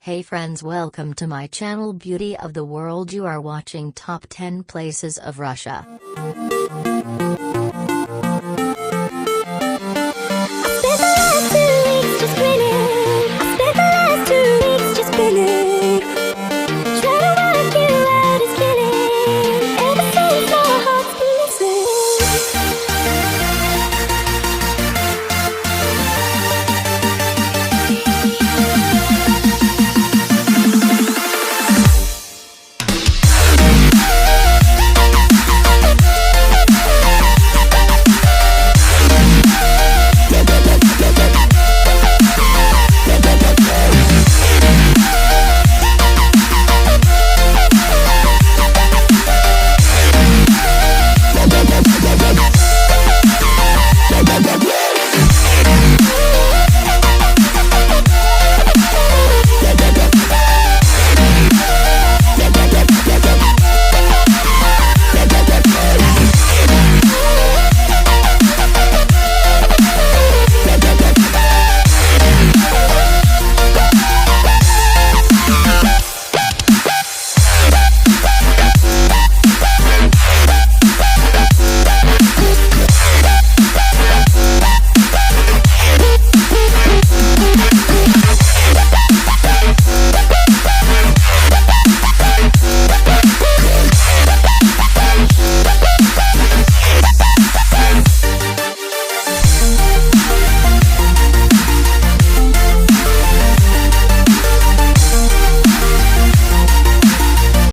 Hey friends, welcome to my channel Beauty of the World. You are watching top 10 places of Russia. I spent the last 2 weeks just grinning.